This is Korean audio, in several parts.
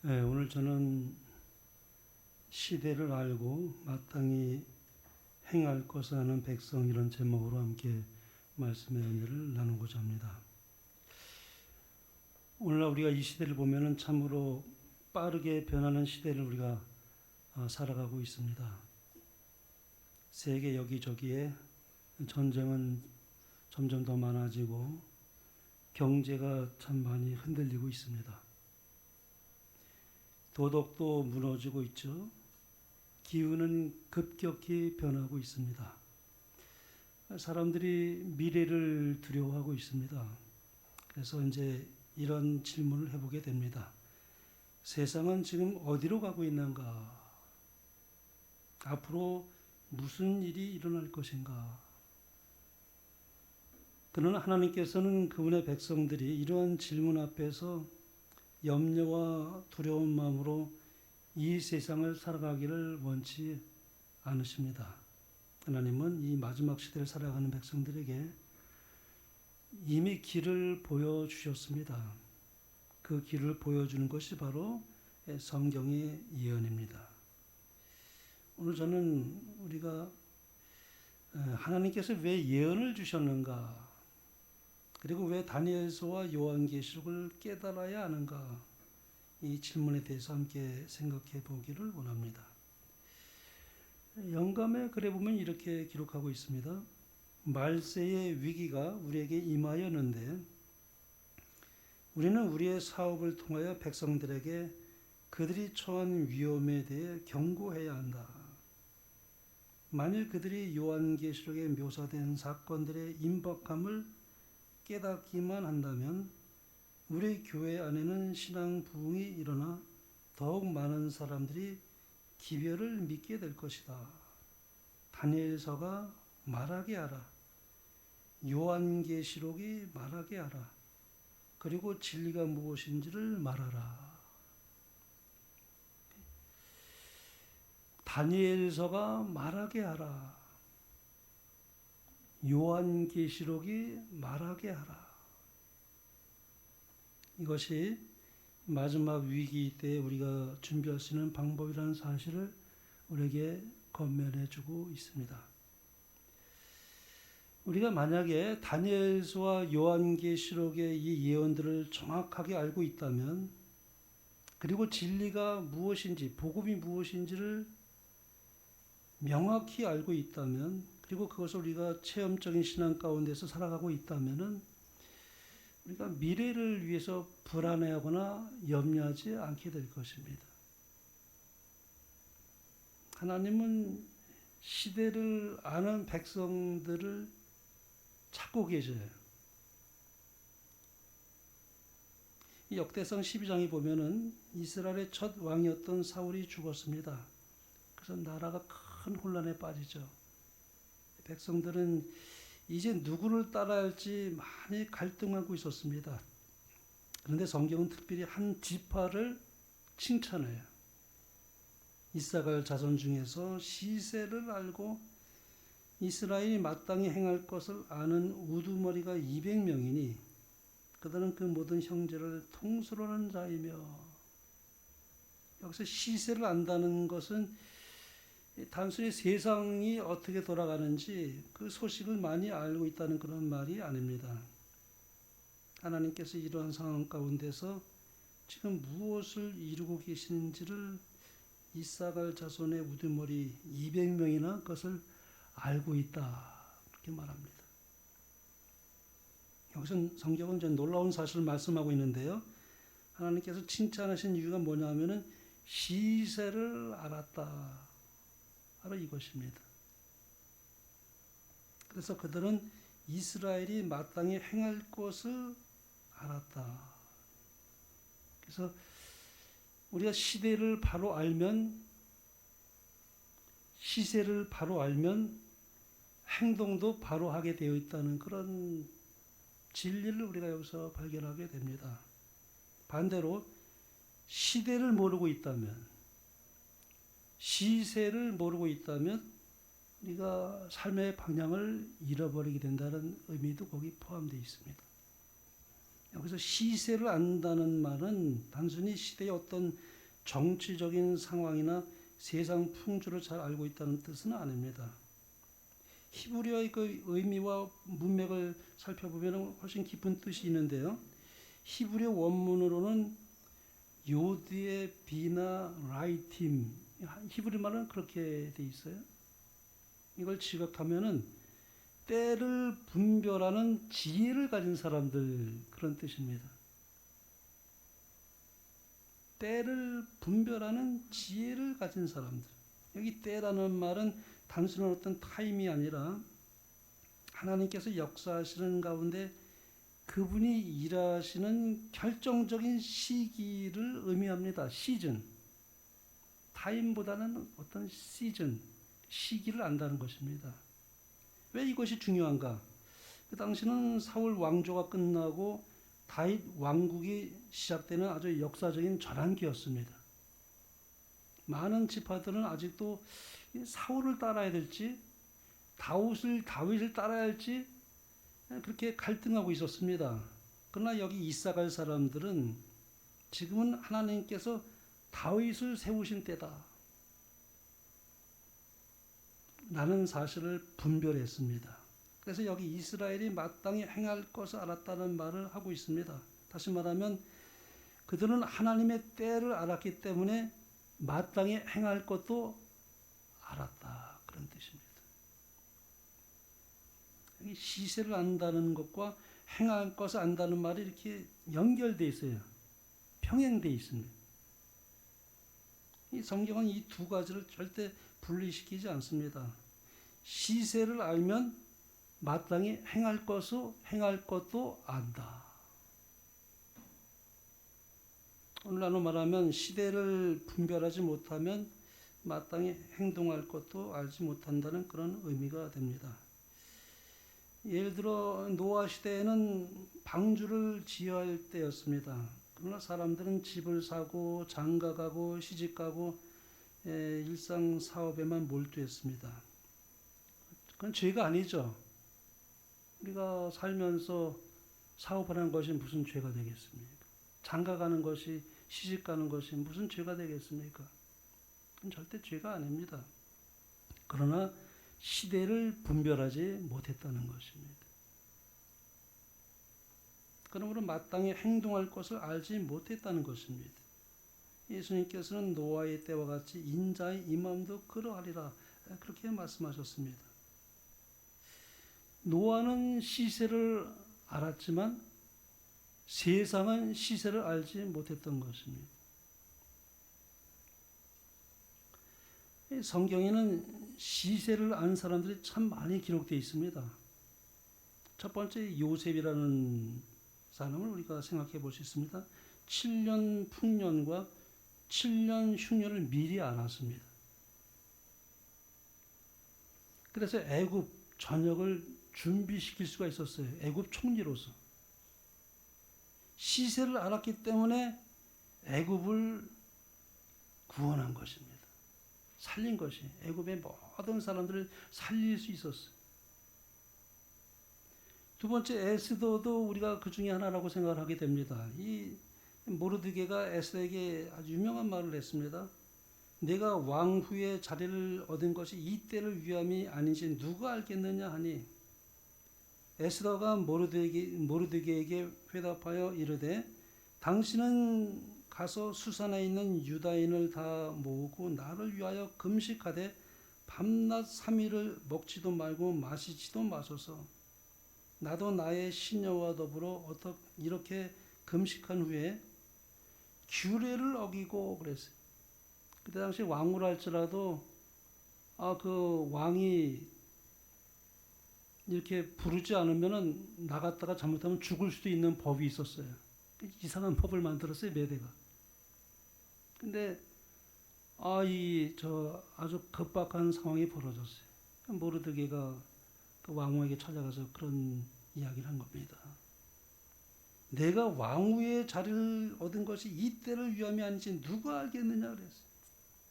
네, 오늘 저는 시대를 알고 마땅히 행할 것을 아는 백성 이런 제목으로 함께 말씀의 은혜를 나누고자 합니다. 오늘날 우리가 이 시대를 보면은 참으로 빠르게 변하는 시대를 우리가 살아가고 있습니다. 세계 여기저기에 전쟁은 점점 더 많아지고 경제가 참 많이 흔들리고 있습니다. 도덕도 무너지고 있죠. 기후는 급격히 변하고 있습니다. 사람들이 미래를 두려워하고 있습니다. 그래서 이제 이런 질문을 해보게 됩니다. 세상은 지금 어디로 가고 있는가? 앞으로 무슨 일이 일어날 것인가? 그러나 하나님께서는 그분의 백성들이 이러한 질문 앞에서 염려와 두려운 마음으로 이 세상을 살아가기를 원치 않으십니다. 하나님은 이 마지막 시대를 살아가는 백성들에게 이미 길을 보여주셨습니다. 그 길을 보여주는 것이 바로 성경의 예언입니다. 오늘 저는 우리가 하나님께서 왜 예언을 주셨는가, 그리고 왜 다니엘서와 요한계시록을 깨달아야 하는가, 이 질문에 대해서 함께 생각해 보기를 원합니다. 영감의 글에 보면 이렇게 기록하고 있습니다. 말세의 위기가 우리에게 임하였는데 우리는 우리의 사업을 통하여 백성들에게 그들이 처한 위험에 대해 경고해야 한다. 만일 그들이 요한계시록에 묘사된 사건들의 임박함을 깨닫기만 한다면 우리 교회 안에는 신앙 부흥이 일어나 더욱 많은 사람들이 기별을 믿게 될 것이다. 다니엘서가 말하게 하라. 요한계시록이 말하게 하라. 그리고 진리가 무엇인지를 말하라. 다니엘서가 말하게 하라. 요한계시록이 말하게 하라. 이것이 마지막 위기 때 우리가 준비할 수 있는 방법이라는 사실을 우리에게 권면해 주고 있습니다. 우리가 만약에 다니엘서와 요한계시록의 이 예언들을 정확하게 알고 있다면, 그리고 진리가 무엇인지, 복음이 무엇인지를 명확히 알고 있다면, 그리고 그것을 우리가 체험적인 신앙 가운데서 살아가고 있다면은 우리가 미래를 위해서 불안해하거나 염려하지 않게 될 것입니다. 하나님은 시대를 아는 백성들을 찾고 계셔요. 이 역대상 12장에 보면은 이스라엘의 첫 왕이었던 사울이 죽었습니다. 그래서 나라가 큰 혼란에 빠지죠. 백성들은 이제 누구를 따라야 할지 많이 갈등하고 있었습니다. 그런데 성경은 특별히 한 지파를 칭찬해요. 이사갈 자손 중에서 시세를 알고 이스라엘이 마땅히 행할 것을 아는 우두머리가 200명이니 그들은 그 모든 형제를 통수로 하는 자이며, 여기서 시세를 안다는 것은 단순히 세상이 어떻게 돌아가는지 그 소식을 많이 알고 있다는 그런 말이 아닙니다. 하나님께서 이러한 상황 가운데서 지금 무엇을 이루고 계시는지를 이사갈 자손의 우두머리 200명이나 그것을 알고 있다, 그렇게 말합니다. 여기서 성경은 좀 놀라운 사실을 말씀하고 있는데요. 하나님께서 칭찬하신 이유가 뭐냐면은 시세를 알았다, 바로 이것입니다. 그래서 그들은 이스라엘이 마땅히 행할 것을 알았다. 그래서 우리가 시대를 바로 알면, 시세를 바로 알면 행동도 바로 하게 되어 있다는 그런 진리를 우리가 여기서 발견하게 됩니다. 반대로 시대를 모르고 있다면, 시세를 모르고 있다면 우리가 삶의 방향을 잃어버리게 된다는 의미도 거기 포함되어 있습니다. 여기서 시세를 안다는 말은 단순히 시대의 어떤 정치적인 상황이나 세상 풍조를 잘 알고 있다는 뜻은 아닙니다. 히브리어의 그 의미와 문맥을 살펴보면 훨씬 깊은 뜻이 있는데요. 히브리어 원문으로는 요드의 비나 라이팀, 히브리 말은 그렇게 돼 있어요. 이걸 지각하면은 때를 분별하는 지혜를 가진 사람들, 그런 뜻입니다. 때를 분별하는 지혜를 가진 사람들. 여기 때라는 말은 단순한 어떤 타임이 아니라 하나님께서 역사하시는 가운데 그분이 일하시는 결정적인 시기를 의미합니다. 시즌. 타임보다는 어떤 시즌, 시기를 안다는 것입니다. 왜 이것이 중요한가? 그 당시는 사울 왕조가 끝나고 다윗 왕국이 시작되는 아주 역사적인 전환기였습니다. 많은 지파들은 아직도 사울을 따라야 될지 다윗을 따라야 할지 그렇게 갈등하고 있었습니다. 그러나 여기 이사갈 사람들은 지금은 하나님께서 다윗을 세우신 때다 라는 사실을 분별했습니다. 그래서 여기 이스라엘이 마땅히 행할 것을 알았다는 말을 하고 있습니다. 다시 말하면 그들은 하나님의 때를 알았기 때문에 마땅히 행할 것도 알았다, 그런 뜻입니다. 여기 시세를 안다는 것과 행할 것을 안다는 말이 이렇게 연결되어 있어요. 평행되어 있습니다. 이 성경은 이 두 가지를 절대 분리시키지 않습니다. 시세를 알면 마땅히 행할 것도 안다. 오늘날로 말하면 시대를 분별하지 못하면 마땅히 행동할 것도 알지 못한다는 그런 의미가 됩니다. 예를 들어 노아 시대에는 방주를 지어야 할 때였습니다. 그러나 사람들은 집을 사고 장가가고 시집가고 일상 사업에만 몰두했습니다. 그건 죄가 아니죠. 우리가 살면서 사업하는 것이 무슨 죄가 되겠습니까? 장가가는 것이, 시집가는 것이 무슨 죄가 되겠습니까? 그건 절대 죄가 아닙니다. 그러나 시대를 분별하지 못했다는 것입니다. 그러므로 마땅히 행동할 것을 알지 못했다는 것입니다. 예수님께서는 노아의 때와 같이 인자의 임함도 그러하리라, 그렇게 말씀하셨습니다. 노아는 시세를 알았지만 세상은 시세를 알지 못했던 것입니다. 성경에는 시세를 아는 사람들이 참 많이 기록되어 있습니다. 첫 번째 요셉이라는 사람을 우리가 생각해 볼 수 있습니다. 7년 풍년과 7년 흉년을 미리 알았습니다. 그래서 애굽 전역을 준비시킬 수가 있었어요. 애굽 총리로서. 시세를 알았기 때문에 애굽을 구원한 것입니다. 살린 것이, 애굽의 모든 사람들을 살릴 수 있었어요. 두 번째 에스더도 우리가 그 중에 하나라고 생각을 하게 됩니다. 이 모르드게가 에스더에게 아주 유명한 말을 했습니다. 내가 왕 후에 자리를 얻은 것이 이때를 위함이 아닌지 누가 알겠느냐 하니, 에스더가 모르드게에게 회답하여 이르되 당신은 가서 수산에 있는 유다인을 다 모으고 나를 위하여 금식하되 밤낮 3일을 먹지도 말고 마시지도 마소서. 나도 나의 시녀와 더불어 이렇게 금식한 후에 규례를 어기고 그랬어요. 그때 당시 왕후라 할지라도 그 왕이 이렇게 부르지 않으면은 나갔다가 잘못하면 죽을 수도 있는 법이 있었어요. 이상한 법을 만들었어요, 메대가. 근데 아주 급박한 상황이 벌어졌어요. 모르드게가 그 왕후에게 찾아가서 그런 이야기를 한 겁니다. 내가 왕후의 자리를 얻은 것이 이때를 위함이 아닌지 누가 알겠느냐 그랬어요.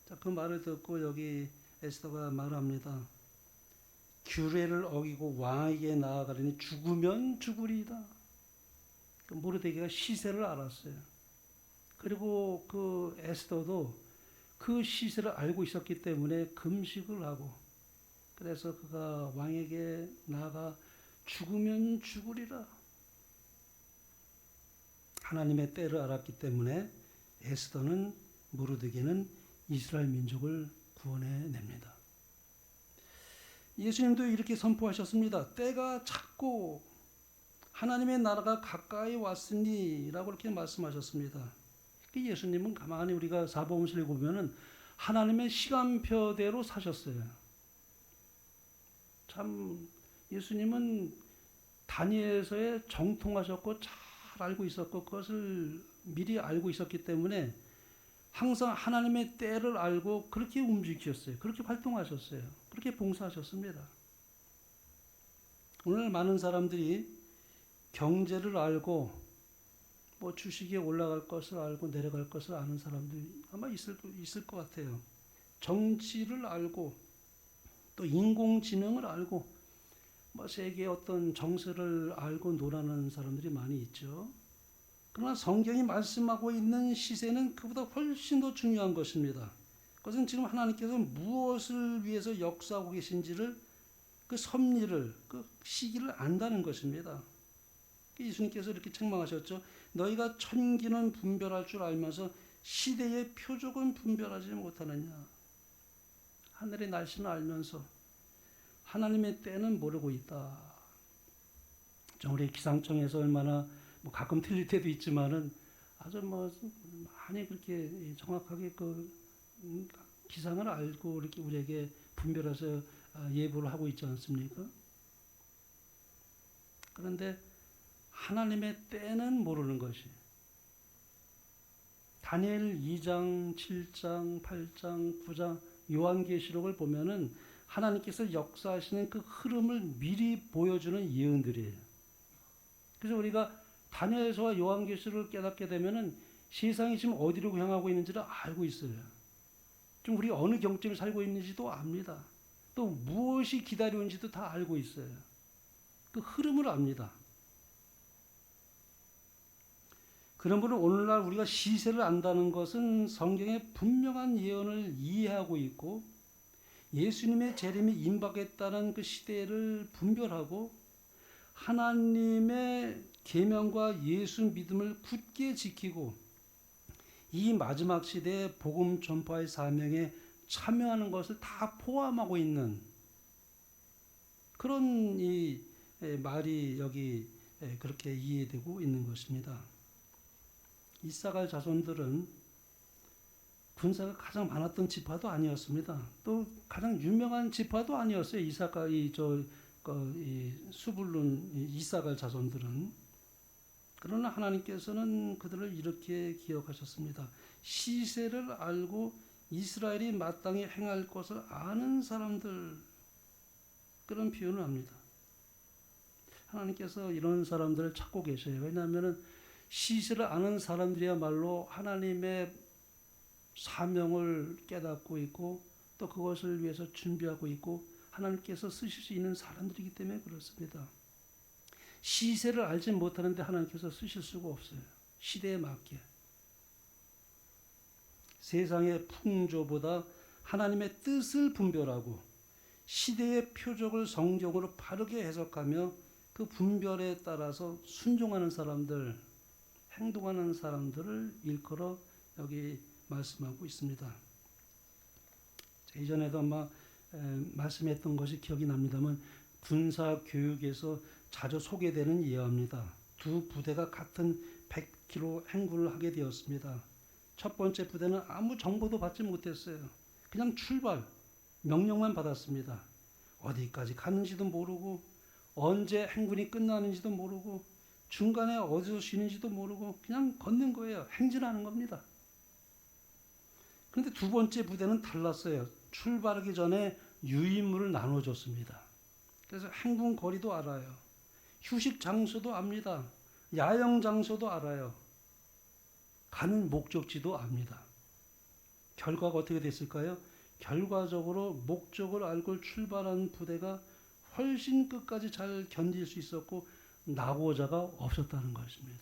자, 그 말을 듣고 여기 에스더가 말합니다. 규례를 어기고 왕에게 나아가려니 죽으면 죽으리이다. 모르드게가 시세를 알았어요. 그리고 그 에스더도 그 시세를 알고 있었기 때문에 금식을 하고, 그래서 그가 왕에게 나아가 죽으면 죽으리라. 하나님의 때를 알았기 때문에 에스더는 모르드게는 이스라엘 민족을 구원해냅니다. 예수님도 이렇게 선포하셨습니다. 때가 찼고 하나님의 나라가 가까이 왔으니 라고 이렇게 말씀하셨습니다. 예수님은 가만히 우리가 사복음서를 보면은 하나님의 시간표대로 사셨어요. 참 예수님은 다니엘서에 정통하셨고 잘 알고 있었고 그것을 미리 알고 있었기 때문에 항상 하나님의 때를 알고 그렇게 움직이셨어요. 그렇게 활동하셨어요. 그렇게 봉사하셨습니다. 오늘 많은 사람들이 경제를 알고 뭐 주식이 올라갈 것을 알고 내려갈 것을 아는 사람들이 아마 있을 것 같아요. 정치를 알고 또 인공지능을 알고 뭐 세계의 어떤 정세를 알고 놀아나는 사람들이 많이 있죠. 그러나 성경이 말씀하고 있는 시세는 그보다 훨씬 더 중요한 것입니다. 그것은 지금 하나님께서 무엇을 위해서 역사하고 계신지를, 그 섭리를, 그 시기를 안다는 것입니다. 예수님께서 이렇게 책망하셨죠. 너희가 천기는 분별할 줄 알면서 시대의 표적은 분별하지 못하느냐. 하늘의 날씨는 알면서 하나님의 때는 모르고 있다. 우리 기상청에서 얼마나 뭐 가끔 틀릴 때도 있지만은 아주 뭐 많이 그렇게 정확하게 그 기상을 알고 이렇게 우리에게 분별해서 예보를 하고 있지 않습니까? 그런데 하나님의 때는 모르는 것이. 다니엘 2장, 7장, 8장, 9장 요한계시록을 보면은 하나님께서 역사하시는 그 흐름을 미리 보여주는 예언들이에요. 그래서 우리가 다니엘서와 요한계시록을 깨닫게 되면은 세상이 지금 어디로 향하고 있는지를 알고 있어요. 좀 우리 어느 경점에 살고 있는지도 압니다. 또 무엇이 기다리는지도 다 알고 있어요. 그 흐름을 압니다. 그러므로 오늘날 우리가 시세를 안다는 것은 성경의 분명한 예언을 이해하고 있고 예수님의 재림이 임박했다는 그 시대를 분별하고 하나님의 계명과 예수 믿음을 굳게 지키고 이 마지막 시대의 복음 전파의 사명에 참여하는 것을 다 포함하고 있는 그런 이 말이 여기 그렇게 이해되고 있는 것입니다. 이사갈 자손들은 군사가 가장 많았던 지파도 아니었습니다. 또 가장 유명한 지파도 아니었어요. 수불론 이사갈 자손들은. 그러나 하나님께서는 그들을 이렇게 기억하셨습니다. 시세를 알고 이스라엘이 마땅히 행할 것을 아는 사람들, 그런 표현을 합니다. 하나님께서 이런 사람들을 찾고 계셔요. 왜냐하면 시세를 아는 사람들이야말로 하나님의 사명을 깨닫고 있고 또 그것을 위해서 준비하고 있고 하나님께서 쓰실 수 있는 사람들이기 때문에 그렇습니다. 시세를 알지 못하는데 하나님께서 쓰실 수가 없어요. 시대에 맞게. 세상의 풍조보다 하나님의 뜻을 분별하고 시대의 표적을 성경으로 바르게 해석하며 그 분별에 따라서 순종하는 사람들, 행동하는 사람들을 일컬어 여기 말씀하고 있습니다. 이전에도 아마 말씀했던 것이 기억이 납니다만 군사 교육에서 자주 소개되는 예화입니다. 두 부대가 같은 100km 행군을 하게 되었습니다. 첫 번째 부대는 아무 정보도 받지 못했어요. 그냥 출발, 명령만 받았습니다. 어디까지 가는지도 모르고 언제 행군이 끝나는지도 모르고 중간에 어디서 쉬는지도 모르고 그냥 걷는 거예요. 행진하는 겁니다. 그런데 두 번째 부대는 달랐어요. 출발하기 전에 유인물을 나눠줬습니다. 그래서 행군 거리도 알아요. 휴식 장소도 압니다. 야영 장소도 알아요. 가는 목적지도 압니다. 결과가 어떻게 됐을까요? 결과적으로 목적을 알고 출발한 부대가 훨씬 끝까지 잘 견딜 수 있었고 낙오자가 없었다는 것입니다.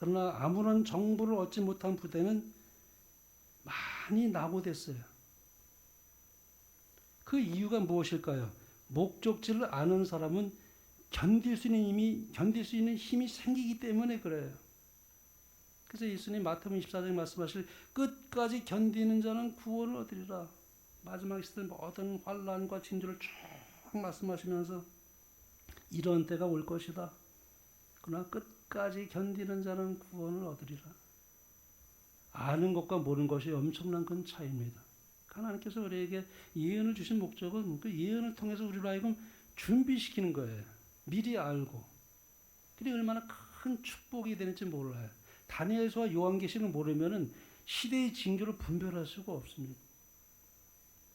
그러나 아무런 정보를 얻지 못한 부대는 많이 낙오됐어요. 그 이유가 무엇일까요? 목적지를 아는 사람은 견딜 수 있는 힘이 생기기 때문에 그래요. 그래서 예수님 마태복음 24장에 말씀하실 끝까지 견디는 자는 구원을 얻으리라. 마지막 시대 모든 환난과 징조를 쭉 말씀하시면서 이런 때가 올 것이다. 그러나 끝까지 견디는 자는 구원을 얻으리라. 아는 것과 모르는 것이 엄청난 큰 차이입니다. 하나님께서 우리에게 예언을 주신 목적은 그 예언을 통해서 우리로 하여금 준비시키는 거예요. 미리 알고. 그게 얼마나 큰 축복이 되는지 몰라요. 다니엘서와 요한계시를 모르면은 시대의 징조를 분별할 수가 없습니다.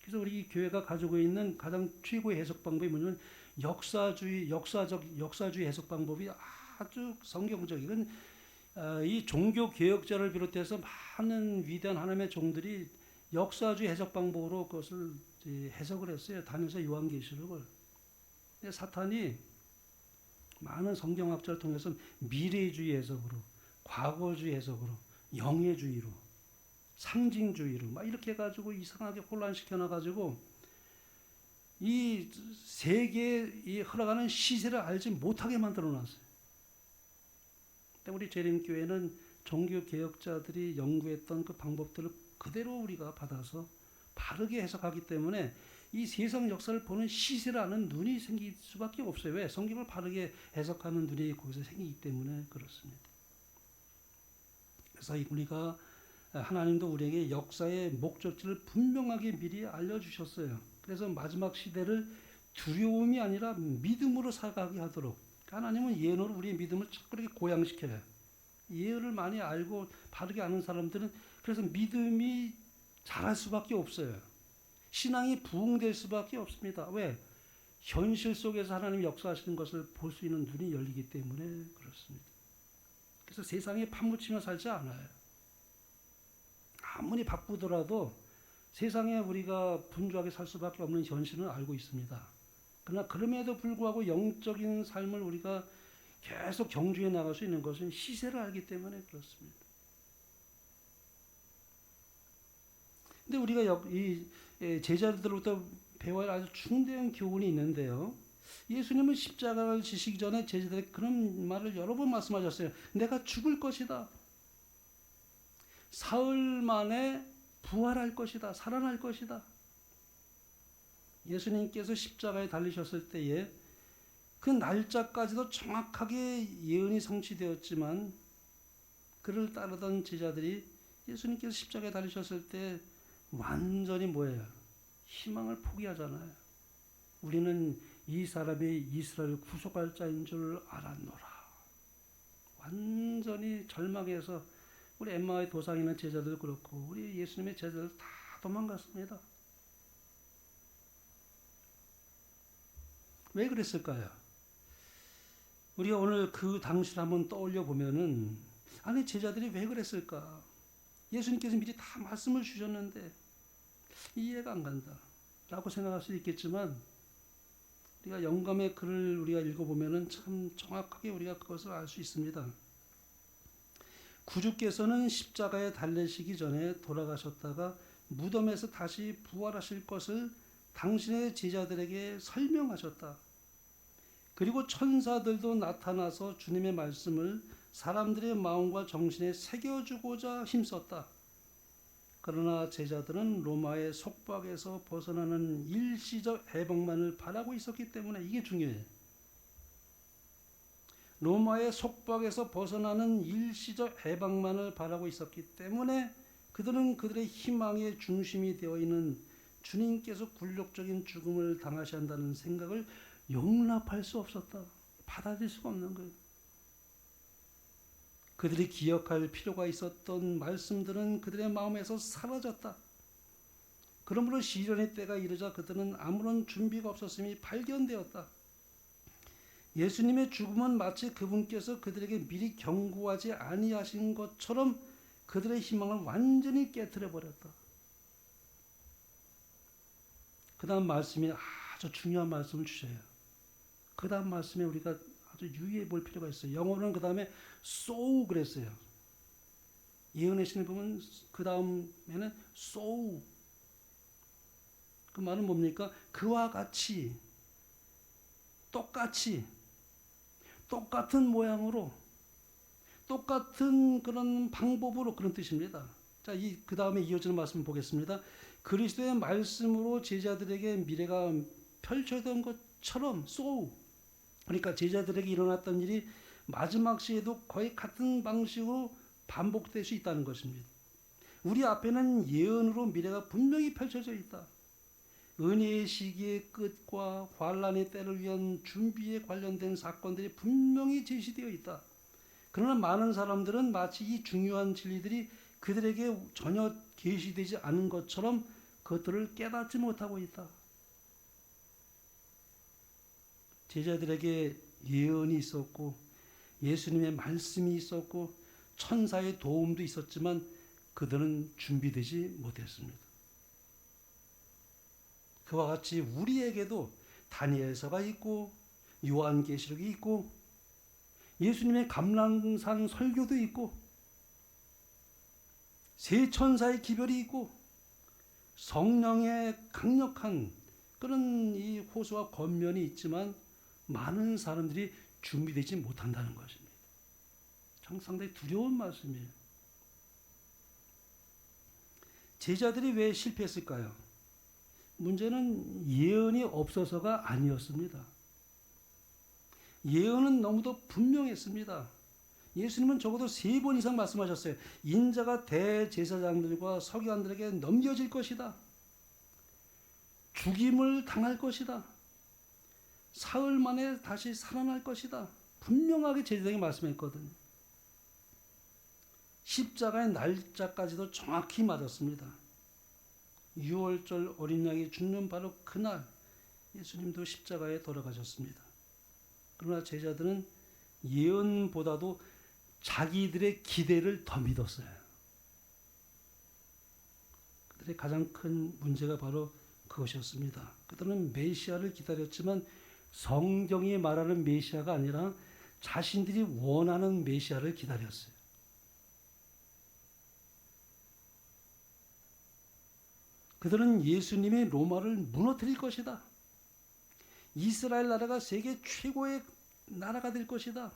그래서 우리 교회가 가지고 있는 가장 최고의 해석 방법이 뭐냐면 역사주의 해석 방법이 아주 성경적인 이 종교 개혁자를 비롯해서 많은 위대한 하나님의 종들이 역사주의 해석 방법으로 그것을 해석을 했어요. 다니엘서 요한계시록을. 사탄이 많은 성경학자를 통해서 미래주의 해석으로, 과거주의 해석으로, 영예주의로, 상징주의로 막 이렇게 해가지고 이상하게 혼란시켜 놔가지고 이 세계에 흘러가는 시세를 알지 못하게 만들어 놨어요. 우리 재림교회는 종교 개혁자들이 연구했던 그 방법들을 그대로 우리가 받아서 바르게 해석하기 때문에 이 세상 역사를 보는 시세를 아는 눈이 생길 수밖에 없어요. 왜? 성경을 바르게 해석하는 눈이 거기서 생기기 때문에 그렇습니다. 그래서 우리가 하나님도 우리에게 역사의 목적지를 분명하게 미리 알려주셨어요. 그래서 마지막 시대를 두려움이 아니라 믿음으로 살아가게 하도록 하나님은 예언으로 우리의 믿음을 자꾸 이렇게 고양시켜요. 예언을 많이 알고 바르게 아는 사람들은 그래서 믿음이 자랄 수밖에 없어요. 신앙이 부흥될 수밖에 없습니다. 왜? 현실 속에서 하나님이 역사하시는 것을 볼 수 있는 눈이 열리기 때문에 그렇습니다. 그래서 세상에 파묻히며 살지 않아요. 아무리 바쁘더라도 세상에 우리가 분주하게 살 수밖에 없는 현실은 알고 있습니다. 그러나 그럼에도 불구하고 영적인 삶을 우리가 계속 경주해 나갈 수 있는 것은 시세를 알기 때문에 그렇습니다. 근데 우리가 이 제자들로부터 배워야 할 아주 중대한 교훈이 있는데요. 예수님은 십자가를 지시기 전에 제자들에게 그런 말을 여러 번 말씀하셨어요. 내가 죽을 것이다. 사흘 만에 부활할 것이다. 살아날 것이다. 예수님께서 십자가에 달리셨을 때에 그 날짜까지도 정확하게 예언이 성취되었지만 그를 따르던 제자들이 예수님께서 십자가에 달리셨을 때 완전히 뭐예요? 희망을 포기하잖아요. 우리는 이 사람이 이스라엘 구속할 자인 줄 알았노라. 완전히 절망해서 우리 엠마오의 도상에 있는 제자들도 그렇고 우리 예수님의 제자들 다 도망갔습니다. 왜 그랬을까요? 우리가 오늘 그 당시를 한번 떠올려 보면은 아니 제자들이 왜 그랬을까? 예수님께서 미리 다 말씀을 주셨는데 이해가 안 간다 라고 생각할 수 있겠지만 우리가 영감의 글을 우리가 읽어보면은 참 정확하게 우리가 그것을 알 수 있습니다. 구주께서는 십자가에 달리시기 전에 돌아가셨다가 무덤에서 다시 부활하실 것을 당신의 제자들에게 설명하셨다. 그리고 천사들도 나타나서 주님의 말씀을 사람들의 마음과 정신에 새겨주고자 힘썼다. 그러나 제자들은 로마의 속박에서 벗어나는 일시적 해방만을 바라고 있었기 때문에 이게 중요해요. 로마의 속박에서 벗어나는 일시적 해방만을 바라고 있었기 때문에 그들은 그들의 희망의 중심이 되어 있는 주님께서 굴욕적인 죽음을 당하셔야 한다는 생각을 용납할 수 없었다. 받아들일 수가 없는 거예요. 그들이 기억할 필요가 있었던 말씀들은 그들의 마음에서 사라졌다. 그러므로 시련의 때가 이르자 그들은 아무런 준비가 없었음이 발견되었다. 예수님의 죽음은 마치 그분께서 그들에게 미리 경고하지 아니하신 것처럼 그들의 희망을 완전히 깨트려 버렸다. 그 다음 말씀이 아주 중요한 말씀을 주셔요. 그 다음 말씀에 우리가 아주 유의해 볼 필요가 있어요. 영어로는 그 다음에 so 그랬어요. 예언의 신을 보면 그 다음에는 so. 그 말은 뭡니까? 그와 같이, 똑같이, 똑같은 모양으로, 똑같은 그런 방법으로 그런 뜻입니다. 자, 그 다음에 이어지는 말씀 보겠습니다. 그리스도의 말씀으로 제자들에게 미래가 펼쳐졌던 것처럼 so. 그러니까 제자들에게 일어났던 일이 마지막 시에도 거의 같은 방식으로 반복될 수 있다는 것입니다. 우리 앞에는 예언으로 미래가 분명히 펼쳐져 있다. 은혜의 시기의 끝과 환란의 때를 위한 준비에 관련된 사건들이 분명히 제시되어 있다. 그러나 많은 사람들은 마치 이 중요한 진리들이 그들에게 전혀 계시되지 않은 것처럼 그것들을 깨닫지 못하고 있다. 제자들에게 예언이 있었고 예수님의 말씀이 있었고 천사의 도움도 있었지만 그들은 준비되지 못했습니다. 그와 같이 우리에게도 다니엘서가 있고 요한계시록이 있고 예수님의 감람산 설교도 있고 세 천사의 기별이 있고 성령의 강력한 그런 이 호소와 권면이 있지만 많은 사람들이 준비되지 못한다는 것입니다. 참 상당히 두려운 말씀이에요. 제자들이 왜 실패했을까요? 문제는 예언이 없어서가 아니었습니다. 예언은 너무도 분명했습니다. 예수님은 적어도 3번 이상 말씀하셨어요. 인자가 대제사장들과 서기관들에게 넘겨질 것이다. 죽임을 당할 것이다. 사흘 만에 다시 살아날 것이다. 분명하게 제자들에게 말씀했거든요. 십자가의 날짜까지도 정확히 맞았습니다. 6월절 어린 양이 죽는 바로 그날 예수님도 십자가에 돌아가셨습니다. 그러나 제자들은 예언보다도 자기들의 기대를 더 믿었어요. 그들의 가장 큰 문제가 바로 그것이었습니다. 그들은 메시아를 기다렸지만 성경이 말하는 메시아가 아니라 자신들이 원하는 메시아를 기다렸어요. 그들은 예수님이 로마를 무너뜨릴 것이다. 이스라엘 나라가 세계 최고의 나라가 될 것이다.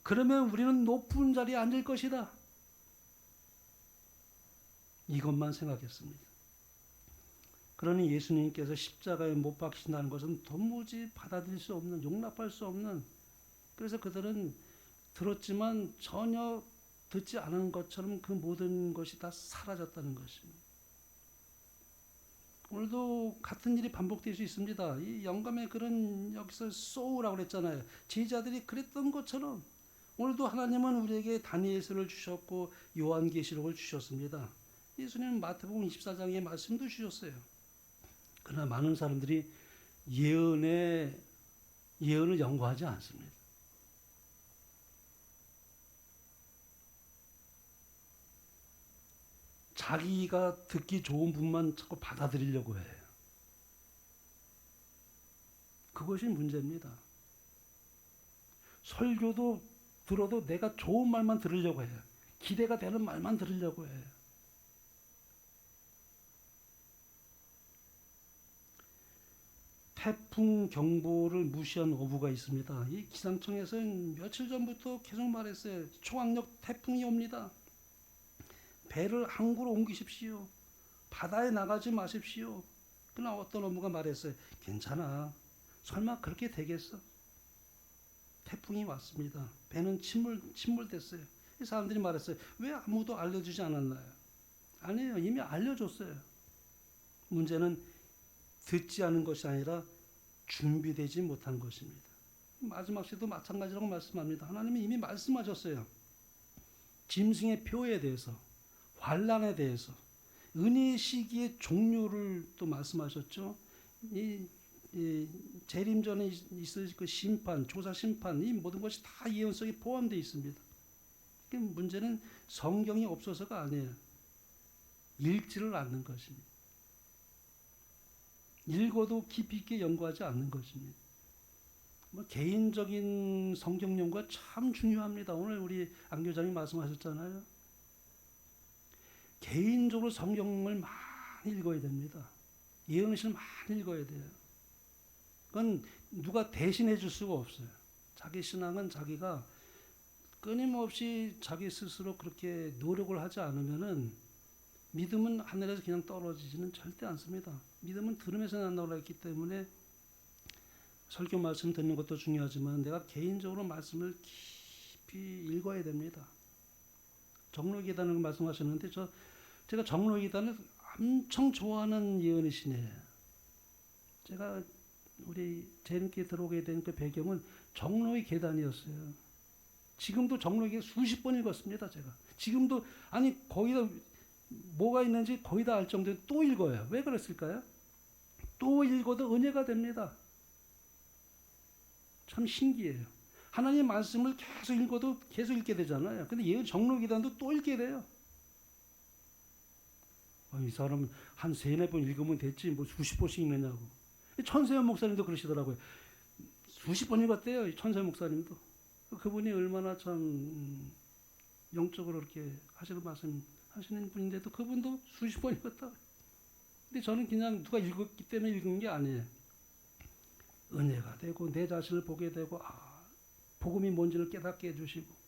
그러면 우리는 높은 자리에 앉을 것이다. 이것만 생각했습니다. 그러니 예수님께서 십자가에 못 박히신다는 것은 도무지 받아들일 수 없는, 용납할 수 없는, 그래서 그들은 들었지만 전혀 듣지 않은 것처럼 그 모든 것이 다 사라졌다는 것입니다. 오늘도 같은 일이 반복될 수 있습니다. 이 영감의 글은 여기서 소우라고 그랬잖아요. 제자들이 그랬던 것처럼 오늘도 하나님은 우리에게 다니엘서를 주셨고 요한계시록을 주셨습니다. 예수님은 마태복음 24장의 말씀도 주셨어요. 그러나 많은 사람들이 예언을 연구하지 않습니다. 자기가 듣기 좋은 부분만 자꾸 받아들이려고 해요. 그것이 문제입니다. 설교도 들어도 내가 좋은 말만 들으려고 해요. 기대가 되는 말만 들으려고 해요. 태풍 경보를 무시한 어부가 있습니다. 이 기상청에서는 며칠 전부터 계속 말했어요. 초강력 태풍이 옵니다. 배를 항구로 옮기십시오. 바다에 나가지 마십시오. 그러나 어떤 어부가 말했어요. 괜찮아. 설마 그렇게 되겠어? 태풍이 왔습니다. 배는 침몰됐어요. 이 사람들이 말했어요. 왜 아무도 알려주지 않았나요? 아니에요. 이미 알려줬어요. 문제는 듣지 않은 것이 아니라 준비되지 못한 것입니다. 마지막 시도 마찬가지라고 말씀합니다. 하나님이 이미 말씀하셨어요. 짐승의 표에 대해서, 환란에 대해서, 은혜의 시기의 종류를 또 말씀하셨죠. 이 재림 전에 있을 그 심판, 조사 심판, 이 모든 것이 다 예언 속에 포함되어 있습니다. 문제는 성경이 없어서가 아니에요. 읽지를 않는 것입니다. 읽어도 깊이 있게 연구하지 않는 것입니다. 뭐 개인적인 성경 연구가 참 중요합니다. 오늘 우리 안 교장이 말씀하셨잖아요. 개인적으로 성경을 많이 읽어야 됩니다. 예언을 많이 읽어야 돼요. 그건 누가 대신해 줄 수가 없어요. 자기 신앙은 자기가 끊임없이 자기 스스로 그렇게 노력을 하지 않으면은 믿음은 하늘에서 그냥 떨어지지는 절대 않습니다. 믿음은 들음에서 난다고 했기 때문에 설교 말씀 듣는 것도 중요하지만 내가 개인적으로 말씀을 깊이 읽어야 됩니다. 정로기단을 말씀하셨는데 제가 정로기단을 엄청 좋아하는 예언이시네요. 제가 우리 재림께 들어오게 된 그 배경은 정로의 계단이었어요. 지금도 정로기 수십 번 읽었습니다. 제가 지금도 아니 거기다 뭐가 있는지 거의 다 알 정도로 또 읽어요. 왜 그랬을까요? 또 읽어도 은혜가 됩니다. 참 신기해요. 하나님의 말씀을 계속 읽어도 계속 읽게 되잖아요. 근데 예언 정로기단도 또 읽게 돼요. 이 사람은 한 세네 번 읽으면 됐지 뭐 수십 번씩 읽느냐고. 천세현 목사님도 그러시더라고요. 수십 번 읽었대요. 천세현 목사님도. 그분이 얼마나 참 영적으로 이렇게 하시는 말씀 하시는 분인데도 그분도 수십 번 읽었다. 근데 저는 그냥 누가 읽었기 때문에 읽은 게 아니에요. 은혜가 되고 내 자신을 보게 되고 복음이 뭔지를 깨닫게 해주시고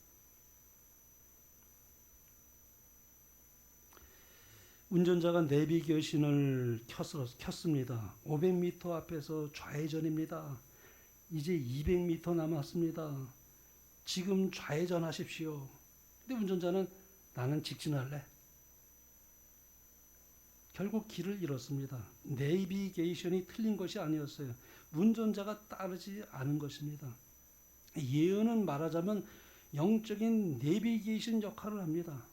운전자가 내비게이션을 켰습니다. 500m 앞에서 좌회전입니다. 이제 200m 남았습니다. 지금 좌회전하십시오. 근데 운전자는 나는 직진할래. 결국 길을 잃었습니다. 내비게이션이 틀린 것이 아니었어요. 운전자가 따르지 않은 것입니다. 예언은 말하자면 영적인 내비게이션 역할을 합니다.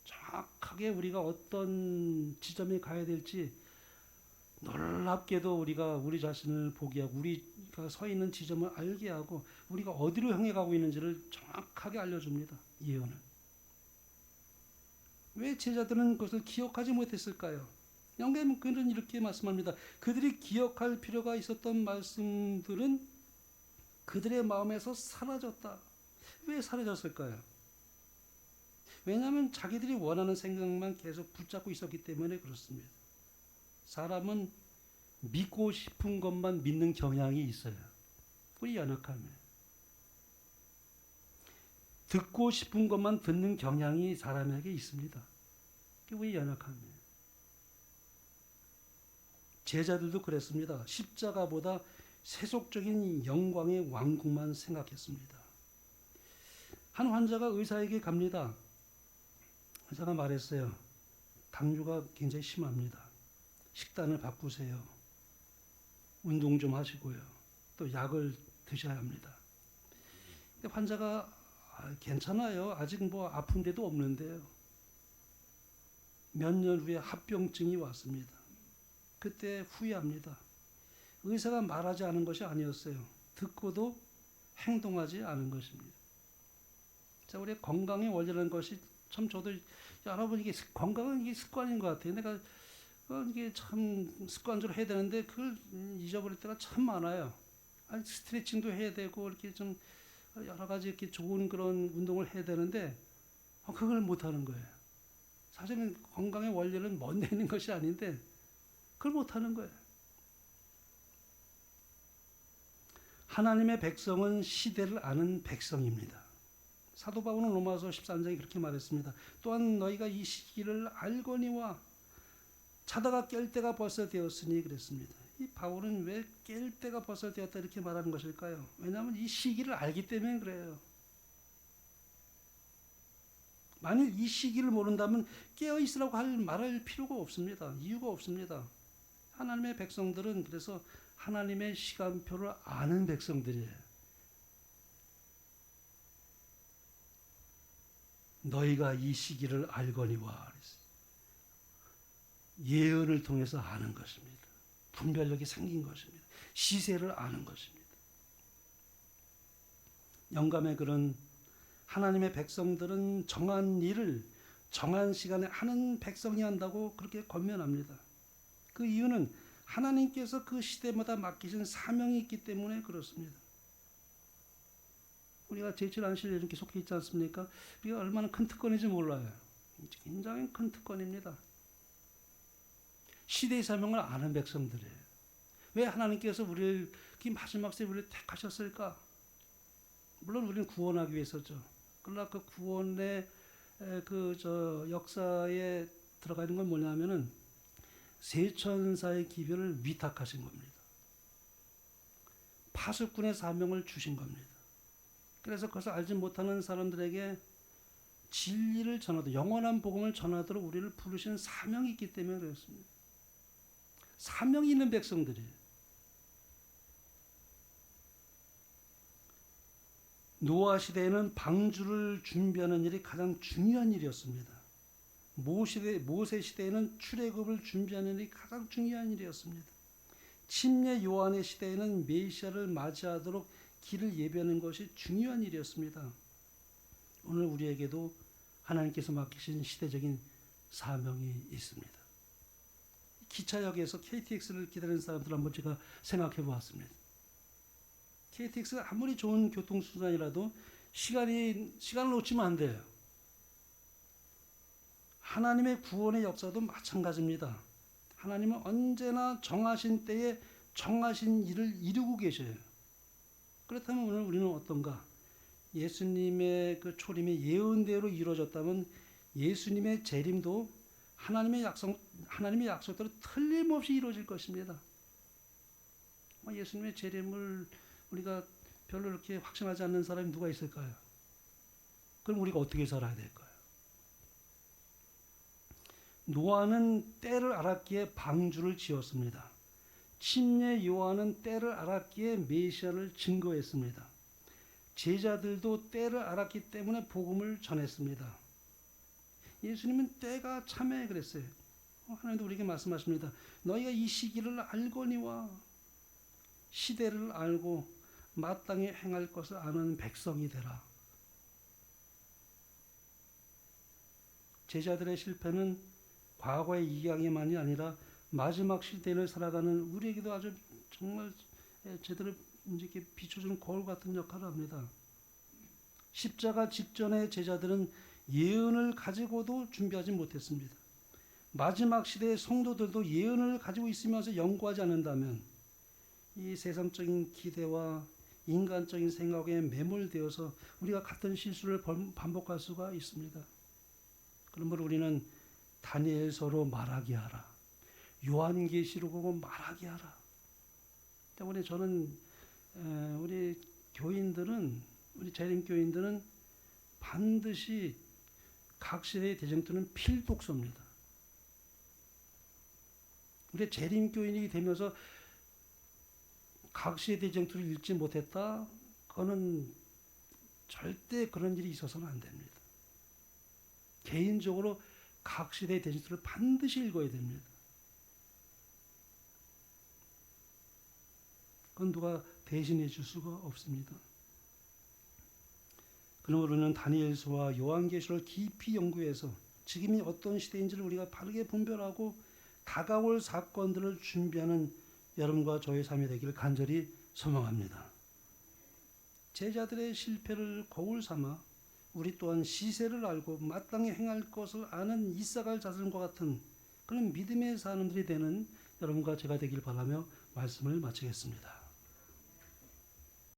정확하게 우리가 어떤 지점에 가야 될지 놀랍게도 우리가 우리 자신을 보게 하고 우리가 서 있는 지점을 알게 하고 우리가 어디로 향해 가고 있는지를 정확하게 알려줍니다. 예언은. 왜 제자들은 그것을 기억하지 못했을까요? 영계문은 이렇게 말씀합니다. 그들이 기억할 필요가 있었던 말씀들은 그들의 마음에서 사라졌다. 왜 사라졌을까요? 왜냐하면 자기들이 원하는 생각만 계속 붙잡고 있었기 때문에 그렇습니다. 사람은 믿고 싶은 것만 믿는 경향이 있어요. 우리 연약함이에요. 듣고 싶은 것만 듣는 경향이 사람에게 있습니다. 그게 우리 연약함이에요. 제자들도 그랬습니다. 십자가보다 세속적인 영광의 왕국만 생각했습니다. 한 환자가 의사에게 갑니다. 의사가 말했어요. 당뇨가 굉장히 심합니다. 식단을 바꾸세요. 운동 좀 하시고요. 또 약을 드셔야 합니다. 환자가 괜찮아요. 아직 뭐 아픈 데도 없는데요. 몇 년 후에 합병증이 왔습니다. 그때 후회합니다. 의사가 말하지 않은 것이 아니었어요. 듣고도 행동하지 않은 것입니다. 자, 우리 건강의 원리라는 것이 참 저도 여러분 이게 건강은 이게 습관인 것 같아요. 내가 이게 참 습관적으로 해야 되는데 그걸 잊어버릴 때가 참 많아요. 아니, 스트레칭도 해야 되고 이렇게 좀 여러 가지 이렇게 좋은 그런 운동을 해야 되는데 그걸 못 하는 거예요. 사실은 건강의 원리는 먼데 있는 것이 아닌데 그걸 못 하는 거예요. 하나님의 백성은 시대를 아는 백성입니다. 사도 바울은 로마서 14장에 그렇게 말했습니다. 또한 너희가 이 시기를 알거니와 자다가 깰 때가 벌써 되었으니 그랬습니다. 이 바울은 왜 깰 때가 벌써 되었다 이렇게 말하는 것일까요? 왜냐하면 이 시기를 알기 때문에 그래요. 만일 이 시기를 모른다면 깨어 있으라고 말할 필요가 없습니다. 이유가 없습니다. 하나님의 백성들은 그래서 하나님의 시간표를 아는 백성들이에요. 너희가 이 시기를 알거니와 예언을 통해서 아는 것입니다. 분별력이 생긴 것입니다. 시세를 아는 것입니다. 영감의 글은 하나님의 백성들은 정한 일을 정한 시간에 하는 백성이 한다고 그렇게 권면합니다. 그 이유는 하나님께서 그 시대마다 맡기신 사명이 있기 때문에 그렇습니다. 우리가 제7안실 이렇게 속해 있지 않습니까? 우리가 얼마나 큰 특권인지 몰라요. 굉장히 큰 특권입니다. 시대의 사명을 아는 백성들이에요. 왜 하나님께서 우리를 마지막 세에 우리를 택하셨을까? 물론 우리는 구원하기 위해서죠. 그러나 그 구원의 역사에 들어가 있는 건 뭐냐면은 세천사의 기별을 위탁하신 겁니다. 파수꾼의 사명을 주신 겁니다. 그래서 그것을 알지 못하는 사람들에게 진리를 전하도록, 영원한 복음을 전하도록 우리를 부르신 사명이 있기 때문에 그렇습니다. 사명이 있는 백성들이에요. 노아 시대에는 방주를 준비하는 일이 가장 중요한 일이었습니다. 모세 시대에는 출애굽을 준비하는 일이 가장 중요한 일이었습니다. 침례 요한의 시대에는 메시아를 맞이하도록 길을 예비하는 것이 중요한 일이었습니다. 오늘 우리에게도 하나님께서 맡기신 시대적인 사명이 있습니다. 기차역에서 KTX를 기다리는 사람들 한번 제가 생각해 보았습니다. KTX가 아무리 좋은 교통수단이라도 시간을 놓치면 안 돼요. 하나님의 구원의 역사도 마찬가지입니다. 하나님은 언제나 정하신 때에 정하신 일을 이루고 계셔요. 그렇다면 오늘 우리는 어떤가? 예수님의 그 초림이 예언대로 이루어졌다면 예수님의 재림도 하나님의 약속대로 틀림없이 이루어질 것입니다. 예수님의 재림을 우리가 별로 이렇게 확신하지 않는 사람이 누가 있을까요? 그럼 우리가 어떻게 살아야 될까요? 노아는 때를 알았기에 방주를 지었습니다. 침례 요한은 때를 알았기에 메시아를 증거했습니다. 제자들도 때를 알았기 때문에 복음을 전했습니다. 예수님은 때가 참해 그랬어요. 하나님도 우리에게 말씀하십니다. 너희가 이 시기를 알거니와 시대를 알고 마땅히 행할 것을 아는 백성이 되라. 제자들의 실패는 과거의 이야기만이 아니라 마지막 시대를 살아가는 우리에게도 아주 정말 제대로 이렇게 비춰주는 거울 같은 역할을 합니다. 십자가 직전의 제자들은 예언을 가지고도 준비하지 못했습니다. 마지막 시대의 성도들도 예언을 가지고 있으면서 연구하지 않는다면 이 세상적인 기대와 인간적인 생각에 매몰되어서 우리가 같은 실수를 반복할 수가 있습니다. 그러므로 우리는 다니엘서로 말하게 하라. 요한계시록 보고 말하게 하라. 때문에 저는 우리 교인들은, 우리 재림교인들은 반드시 각 시대의 대쟁투는 필독서입니다. 우리 재림교인이 되면서 각 시대 대쟁투를 읽지 못했다? 그거는 절대 그런 일이 있어서는 안 됩니다. 개인적으로 각 시대 대쟁투를 반드시 읽어야 됩니다. 그건 누가 대신해 줄 수가 없습니다. 그러므로 우리는 다니엘서와 요한계시를 깊이 연구해서 지금이 어떤 시대인지를 우리가 바르게 분별하고 다가올 사건들을 준비하는 여러분과 저의 삶이 되기를 간절히 소망합니다. 제자들의 실패를 거울 삼아 우리 또한 시세를 알고 마땅히 행할 것을 아는 이사갈 자손과 같은 그런 믿음의 사람들이 되는 여러분과 제가 되길 바라며 말씀을 마치겠습니다.